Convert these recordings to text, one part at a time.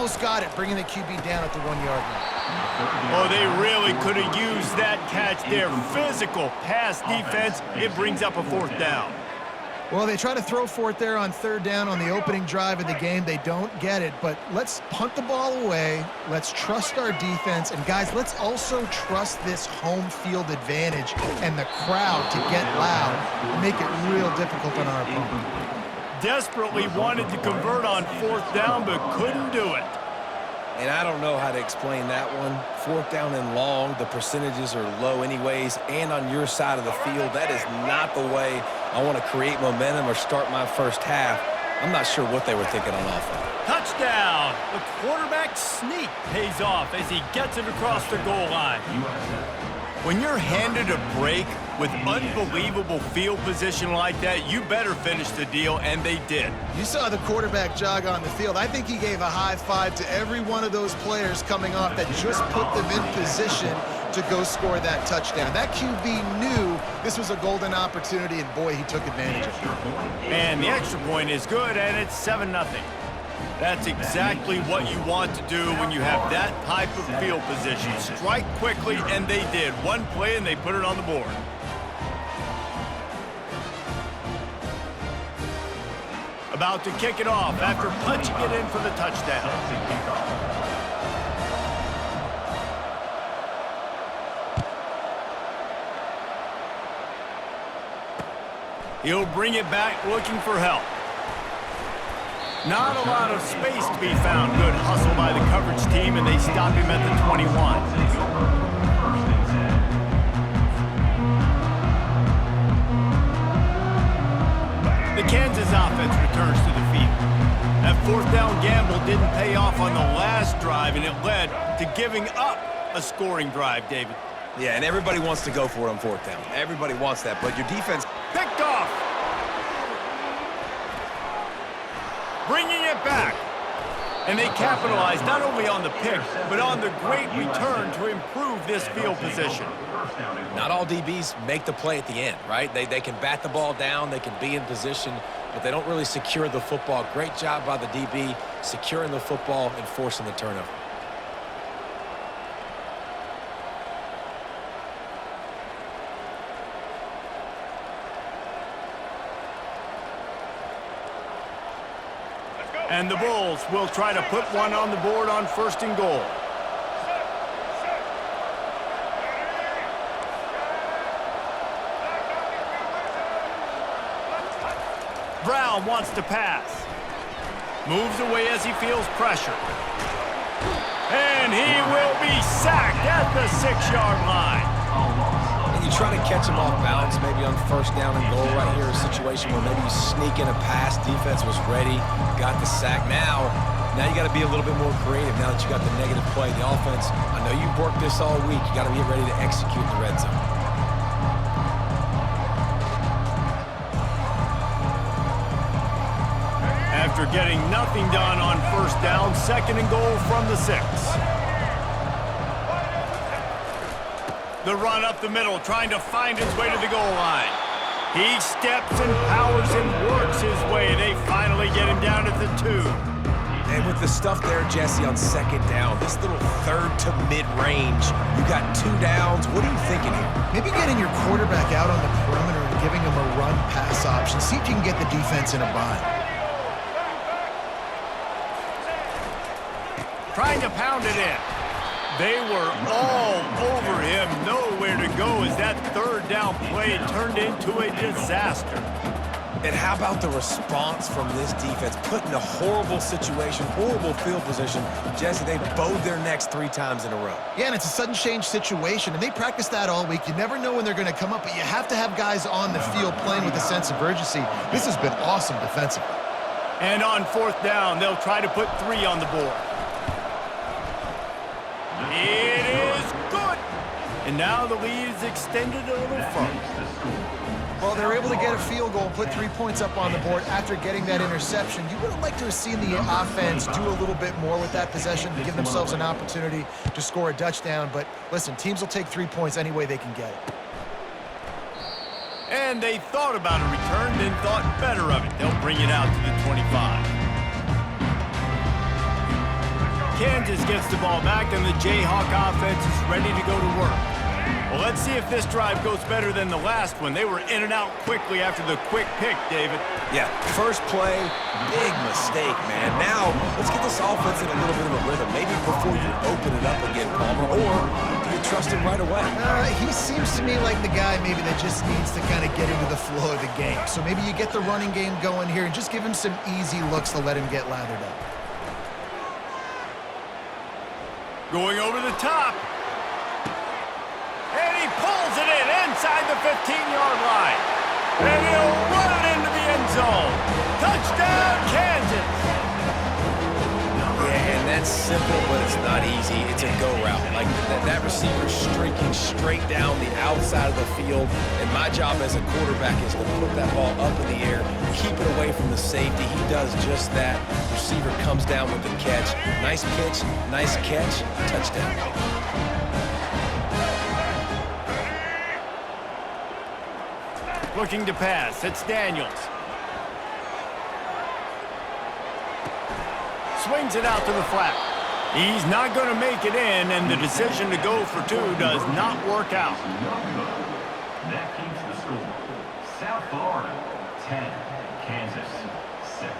almost got it, bringing the QB down at the 1-yard line. Oh, they really could have used that catch there. Physical pass defense. It brings up a 4th down. Well, they try to throw for it there on 3rd down on the opening drive of the game. They don't get it, but let's punt the ball away. Let's trust our defense. And, guys, let's also trust this home field advantage and the crowd to get loud and make it real difficult on our opponent. Desperately wanted to convert on 4th down, but couldn't do it. And I don't know how to explain that one. 4th down and long, the percentages are low anyways, and on your side of the field, that is not the way I want to create momentum or start my first half. I'm not sure what they were thinking on offense. Touchdown! The quarterback sneak pays off as he gets it across the goal line. When you're handed a break with unbelievable field position like that, you better finish the deal, and they did. You saw the quarterback jog on the field. I think he gave a high five to every one of those players coming off that just put them in position to go score that touchdown. That QB knew this was a golden opportunity, and boy, he took advantage of it. And the extra point is good, and it's 7-0. That's exactly what you want to do when you have that type of field position. Strike quickly, and they did. One play, and they put it on the board. About to kick it off after punching it in for the touchdown. He'll bring it back looking for help. Not a lot of space to be found. Good hustle by the coverage team, and they stop him at the 21. The Kansas offense returns to the field. That 4th down gamble didn't pay off on the last drive, and it led to giving up a scoring drive, David. Yeah, and everybody wants to go for it on 4th down. Everybody wants that, but your defense Picked off. Bringing it back. And they capitalize not only on the pick, but on the great return to improve this field position. Not all DBs make the play at the end, right? They can bat the ball down, they can be in position, but they don't really secure the football. Great job by the DB securing the football and forcing the turnover. And the Bulls will try to put one on the board on 1st and goal. Brown wants to pass. Moves away as he feels pressure. And he will be sacked at the 6-yard line. And you try to catch him off balance, maybe on 1st down and goal right here, a situation where maybe you sneak in a pass, defense was ready, got the sack. Now you got to be a little bit more creative now that you got the negative play. The offense, I know you've worked this all week. You got to get ready to execute in the red zone. After getting nothing done on 1st down, 2nd and goal from the 6. The run up the middle, trying to find his way to the goal line. He steps and powers and works his way. They finally get him down at the 2. And with the stuff there, Jesse, on 2nd down, this little 3rd to mid-range, you got 2 downs. What are you thinking here? Maybe getting your quarterback out on the perimeter and giving him a run-pass option. See if you can get the defense in a bind. Trying to pound it in. They were all over him. Nowhere to go as that 3rd down play turned into a disaster. And how about the response from this defense? Put in a horrible situation, horrible field position. Jesse, they bowed their necks 3 times in a row. Yeah, and it's a sudden change situation, and they practice that all week. You never know when they're going to come up, but you have to have guys on the field playing with a sense of urgency. This has been awesome defensively. And on 4th down, they'll try to put 3 on the board. It is good. And now the lead is extended a little further. Well, they're able to get a field goal and put 3 points up on the board after getting that interception. You would have liked to have seen the offense do a little bit more with that possession to give themselves an opportunity to score a touchdown. But listen, teams will take 3 points any way they can get it. And they thought about a return, then thought better of it. They'll bring it out to the 25. Kansas gets the ball back, and the Jayhawk offense is ready to go to work. Well, let's see if this drive goes better than the last one. They were in and out quickly after the quick pick, David. Yeah, first play, big mistake, man. Now, let's get this offense in a little bit of a rhythm. Maybe before you open it up again, Palmer, or do you trust him right away? He seems to me like the guy maybe that just needs to kind of get into the flow of the game. So maybe you get the running game going here and just give him some easy looks to let him get lathered up. Going over the top. And he pulls it in inside the 15-yard line. And he'll run it into the end zone. Touchdown, Kansas. Yeah, and that's simple, but it's not easy. It's a go route. Like that receiver streaking straight down the outside of the field. And my job as a quarterback is to put that ball up in the air, keep it away from the safety. He does just that. Receiver comes down with the catch. Nice pitch, nice catch, touchdown. Looking to pass. It's Daniels. Swings it out to the flat. He's not going to make it in, and the decision to go for two does not work out. That keeps the score. South Florida, 10. Kansas, 6.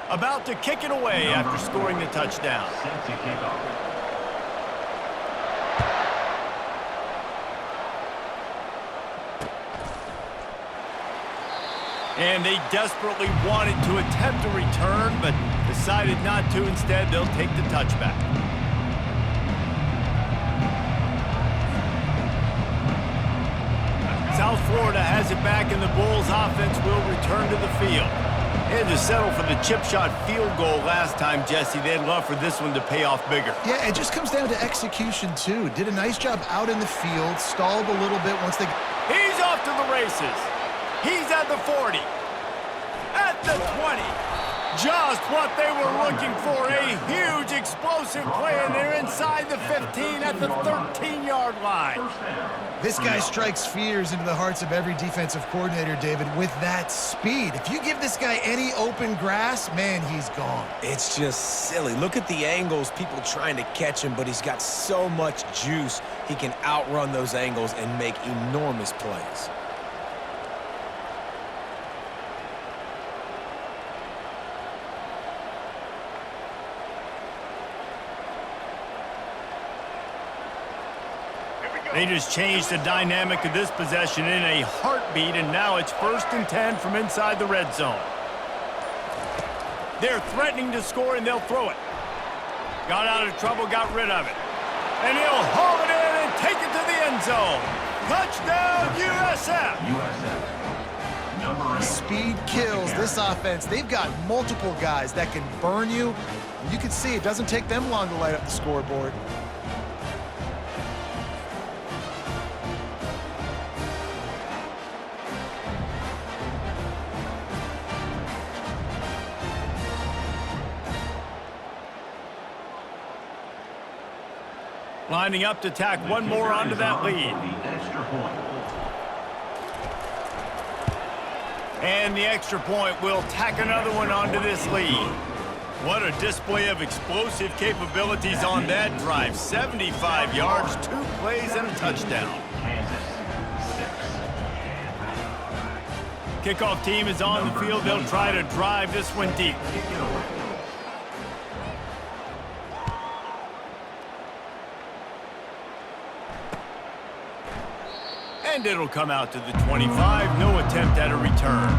About to kick it away after scoring the touchdown. Set to kick off. And they desperately wanted to attempt a return, but decided not to. Instead, they'll take the touchback. South Florida has it back, and the Bulls offense will return to the field. They had to settle for the chip shot field goal last time, Jesse. They'd love for this one to pay off bigger. Yeah, it just comes down to execution, too. Did a nice job out in the field, stalled a little bit once they... He's off to the races. He's at the 40. At the 20. Just what they were looking for. A huge explosive play, and they're inside the 15 at the 13-yard line. This guy strikes fears into the hearts of every defensive coordinator, David, with that speed. If you give this guy any open grass, man, he's gone. It's just silly. Look at the angles, people trying to catch him, but he's got so much juice. He can outrun those angles and make enormous plays. They just changed the dynamic of this possession in a heartbeat, and now it's 1st and 10 from inside the red zone. They're threatening to score, and they'll throw it. Got out of trouble, got rid of it. And he'll haul it in and take it to the end zone. Touchdown, USF! Speed kills this offense. They've got multiple guys that can burn you. You can see it doesn't take them long to light up the scoreboard. Lining up to tack one more onto that lead. And the extra point will tack another one onto this lead. What a display of explosive capabilities on that drive. 75 yards, 2 plays, and a touchdown. Kickoff team is on the field. They'll try to drive this one deep. And it'll come out to the 25. No attempt at a return.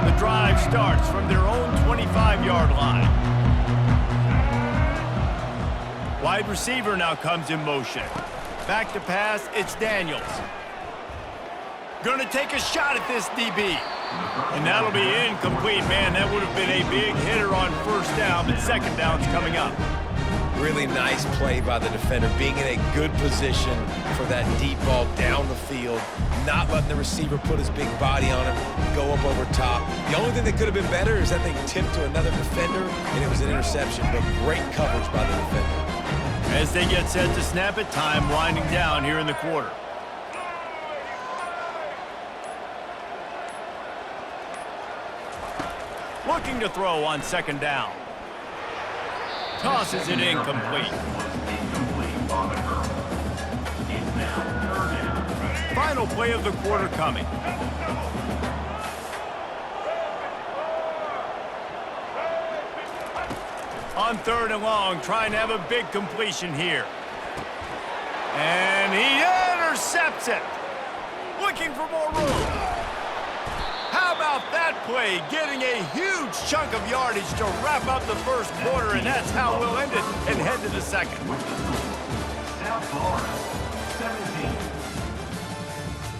The drive starts from their own 25-yard line. Wide receiver now comes in motion. Back to pass, it's Daniels. Gonna take a shot at this DB. And that'll be incomplete, man. That would have been a big hitter on 1st down, but 2nd down's coming up. Really nice play by the defender, being in a good position for that deep ball down the field, not letting the receiver put his big body on him, go up over top. The only thing that could have been better is that they tipped to another defender, and it was an interception, but great coverage by the defender. As they get set to snap it, time winding down here in the quarter. Looking to throw on second down. Tosses it incomplete. Incomplete on the curl. It's now third down. Final play of the quarter coming. On third and long, trying to have a big completion here. And he intercepts it. Looking for more room. How about that play? Getting a huge chunk of yardage to wrap up the first quarter, and that's how we'll end it and head to the second. South Florida